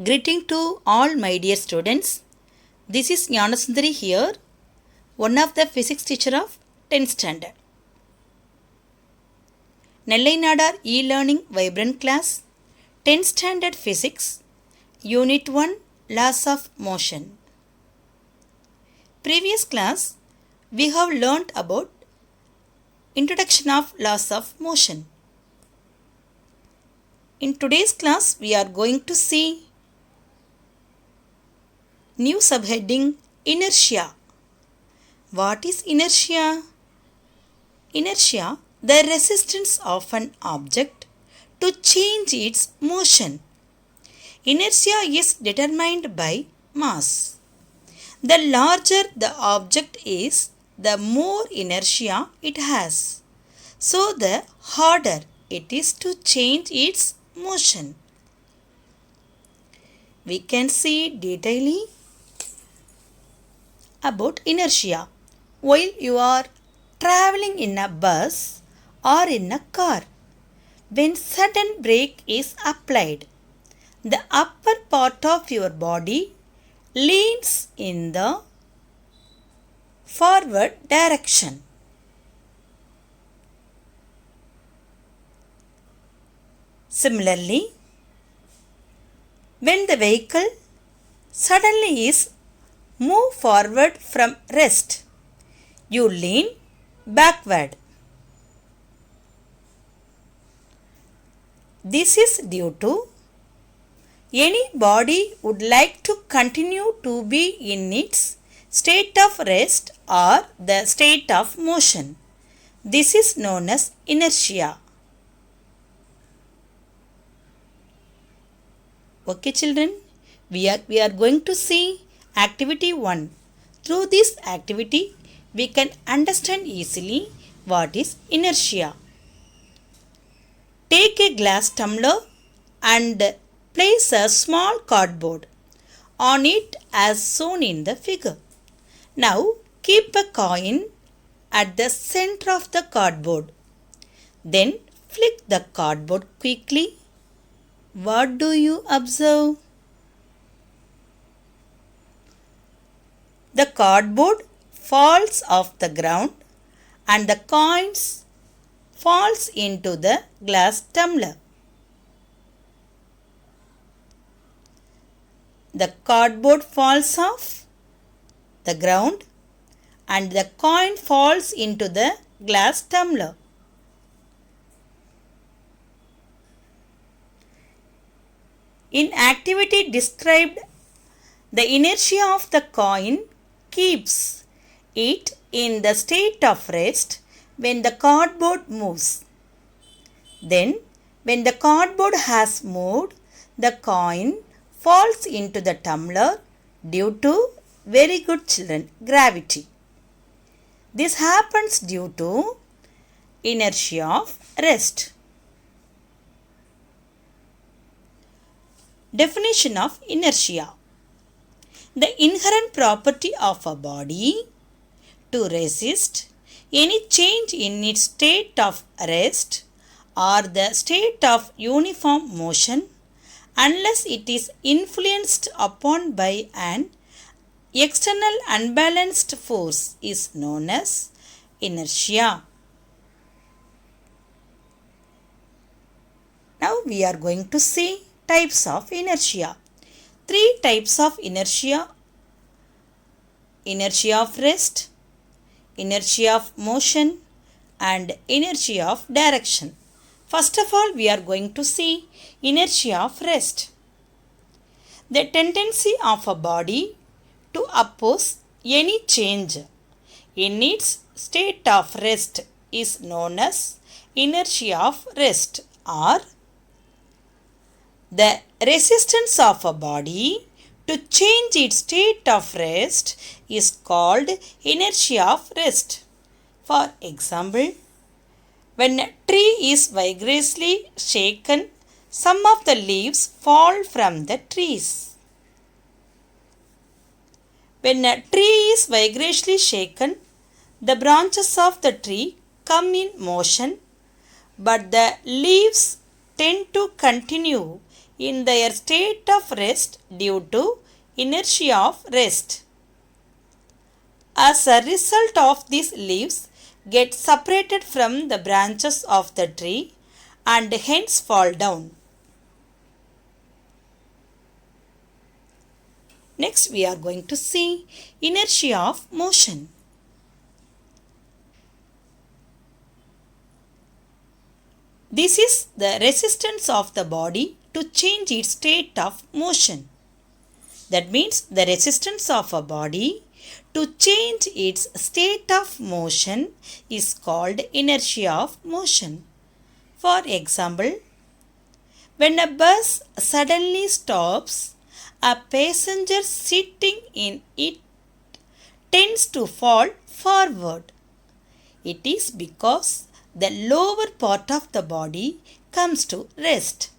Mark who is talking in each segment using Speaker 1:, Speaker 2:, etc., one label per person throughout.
Speaker 1: Greeting to all my dear students. This is Gnanasundari here, one of the physics teacher of 10th standard. Nellai NADAR e-learning vibrant class, 10th standard physics, unit 1, laws of motion. Previous class, we have learnt about introduction of laws of motion. In today's class, we are going to see new subheading Inertia. What is inertia? Inertia, the resistance of an object to change its motion. Inertia is determined by mass. The larger the object is, the more inertia it has. So the harder it is to change its motion. We can see detailing about inertia. While you are traveling in a bus or in a car, when sudden brake is applied, the upper part of your body leans in the forward direction. Similarly, when the vehicle suddenly is moved forward from rest, you lean backward. This is due to any body would like to continue to be in its state of rest or the state of motion. This is known as inertia. Okay children, we are going to see activity 1. Through this activity, we can understand easily what is inertia. Take a glass tumbler and place a small cardboard on it as shown in the figure. Now keep a coin at the center of the cardboard. Then flick the cardboard quickly. What do you observe? The cardboard falls off the ground and the coins falls into the glass tumbler. The cardboard falls off the ground and the coin falls into the glass tumbler. In activity described, the inertia of the coin keeps it in the state of rest when the cardboard moves. Then, when the cardboard has moved, the coin falls into the tumbler due to, very good children, gravity. This happens due to inertia of rest. Definition of inertia. The inherent property of a body to resist any change in its state of rest or the state of uniform motion unless it is influenced upon by an external unbalanced force is known as inertia. Now we are going to see types of inertia. 3 types of inertia: inertia of rest, inertia of motion, and inertia of direction. First of all, we are going to see inertia of rest. The tendency of a body to oppose any change in its state of rest is known as inertia of rest, or the resistance of a body to change its state of rest is called inertia of rest. For example, when a tree is vigorously shaken, some of the leaves fall from the trees. When a tree is vigorously shaken, the branches of the tree come in motion, but the leaves tend to continue in their state of rest due to inertia of rest. As a result of this, leaves get separated from the branches of the tree and hence fall down. Next we are going to see inertia of motion. This is the resistance of the body to change its state of motion. That means the resistance of a body to change its state of motion is called inertia of motion. For example, when a bus suddenly stops, a passenger sitting in it tends to fall forward. It is because the lower part of the body comes to rest,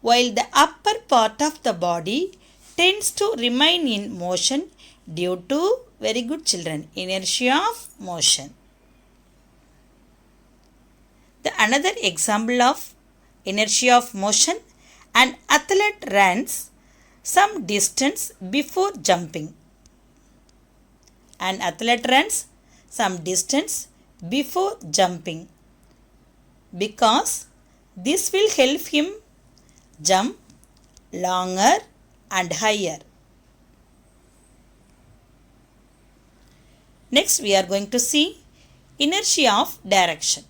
Speaker 1: while the upper part of the body tends to remain in motion due to, very good children, inertia of motion. The another example of inertia of motion, an athlete runs some distance before jumping. An athlete runs some distance before jumping because this will help him jump longer and higher. Next we are going to see inertia of direction.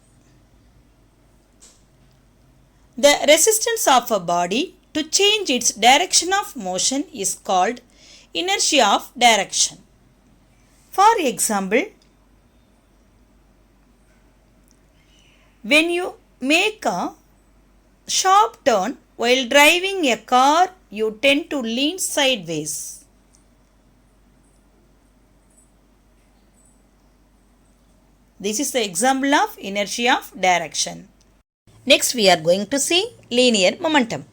Speaker 1: The resistance of a body to change its direction of motion is called inertia of direction. For example, when you make a sharp turn while driving a car, you tend to lean sideways. This is the example of inertia of direction. Next we are going to see linear momentum.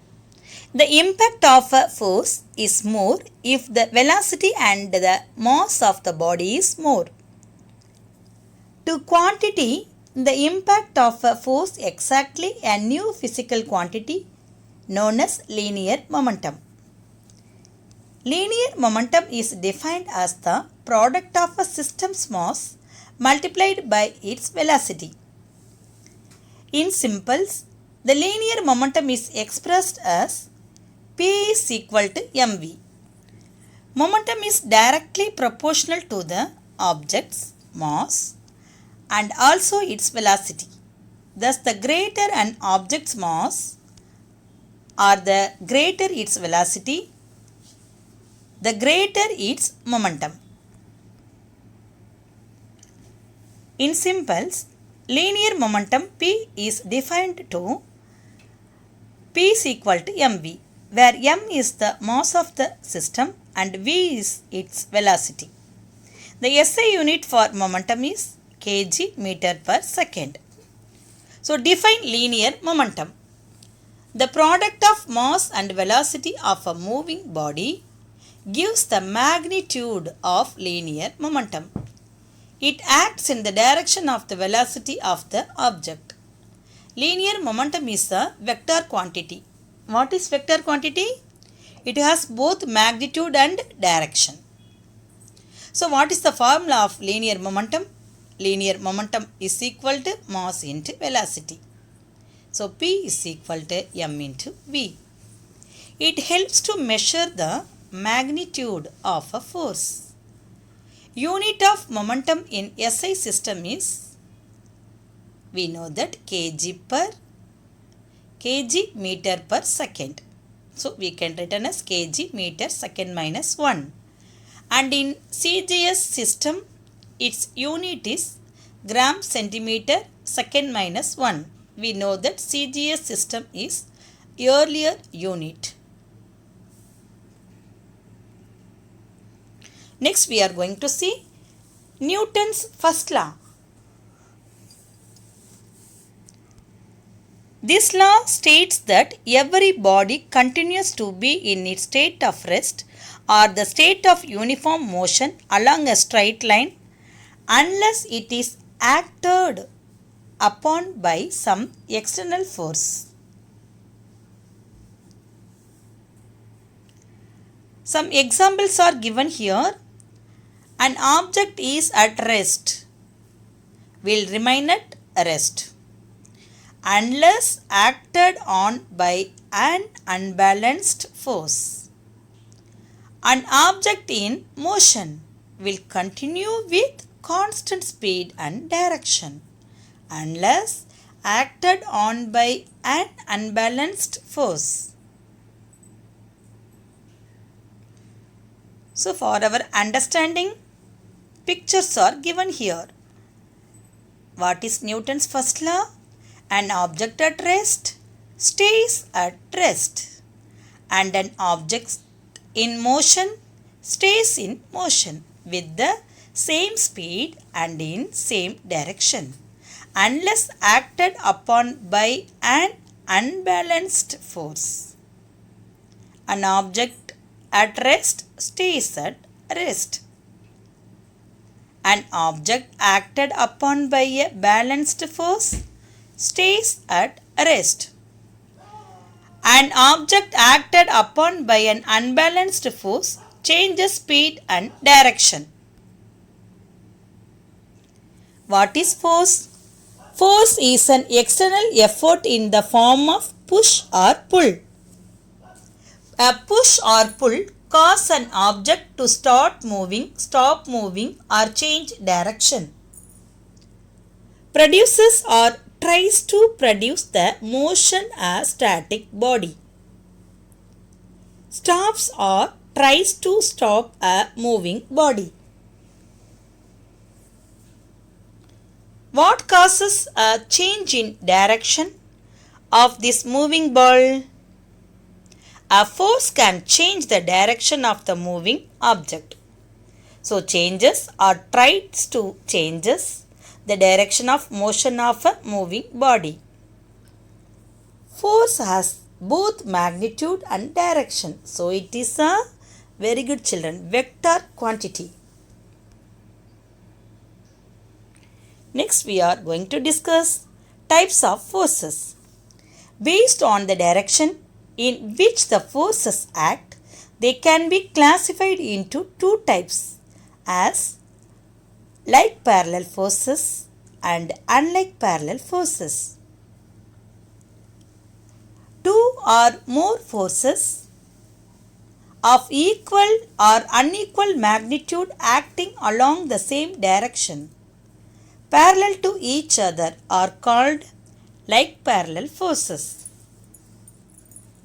Speaker 1: The impact of a force is more if the velocity and the mass of the body is more. To quantity the impact of a force exactly a new physical quantity known as linear momentum. Linear momentum is defined as the product of a system's mass multiplied by its velocity. In simples, the linear momentum is expressed as P is equal to mv. Momentum is directly proportional to the object's mass and also its velocity. Thus, the greater an object's mass or the greater its velocity, the greater its momentum. In simples, linear momentum P is defined to P is equal to mv, where m is the mass of the system and v is its velocity. The SI unit for momentum is kg meter per second. So define linear momentum. The product of mass and velocity of a moving body gives the magnitude of linear momentum. It acts in the direction of the velocity of the object. Linear momentum is a vector quantity. What is vector quantity? It has both magnitude and direction. So what is the formula of linear momentum? Linear momentum is equal to mass into velocity. So P is equal to m into v. It helps to measure the magnitude of a force. Unit of momentum in SI system is, we know that kg meter per second. So we can written as kg meter second minus 1. And in CGS system, its unit is gram centimeter second minus 1. We know that CGS system is earlier unit. Next we are going to see Newton's first law. This law states that every body continues to be in its state of rest or the state of uniform motion along a straight line unless it is acted upon by some external force. Some examples are given here. An object is at rest, will remain at rest, unless acted on by an unbalanced force. An object in motion will continue with constant speed and direction, unless acted on by an unbalanced force. So for our understanding, pictures are given here. What is Newton's first law? An object at rest stays at rest, and an object in motion stays in motion with the same speed and in same direction, unless acted upon by an unbalanced force. An object at rest stays at rest. An object acted upon by a balanced force stays at rest. An object acted upon by an unbalanced force changes speed and direction. What is force? Force is an external effort in the form of push or pull. A push or pull causes an object to start moving, stop moving, or change direction. Produces or tries to produce the motion as static body. Stops or tries to stop a moving body. What causes a change in direction of this moving ball? A force can change the direction of the moving object. So changes or tries to changes the direction of motion of a moving body. Force has both magnitude and direction. So it is a very good children, vector quantity. Next we are going to discuss types of forces. Based on the direction in which the forces act, they can be classified into two types as like parallel forces and unlike parallel forces. Two or more forces of equal or unequal magnitude acting along the same direction parallel to each other are called like parallel forces.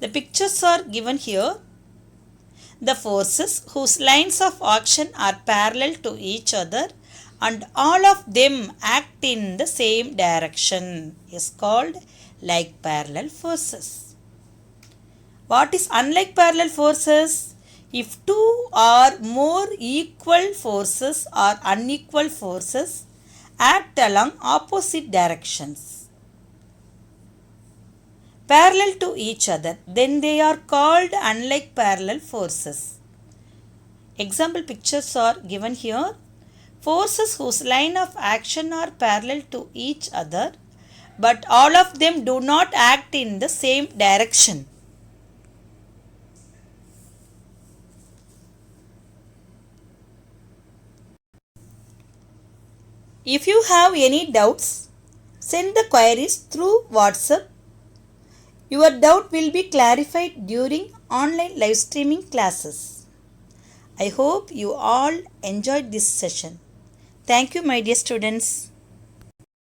Speaker 1: The pictures are given here. The forces whose lines of action are parallel to each other and all of them act in the same direction is called like parallel forces. What is unlike parallel forces? If two or more equal forces or unequal forces act along opposite directions parallel to each other, then they are called unlike parallel forces. Example pictures are given here. Forces whose line of action are parallel to each other, but all of them do not act in the same direction. If you have any doubts, send the queries through WhatsApp. Your doubt will be clarified during online live streaming classes. I hope you all enjoyed this session. Thank you, my dear students.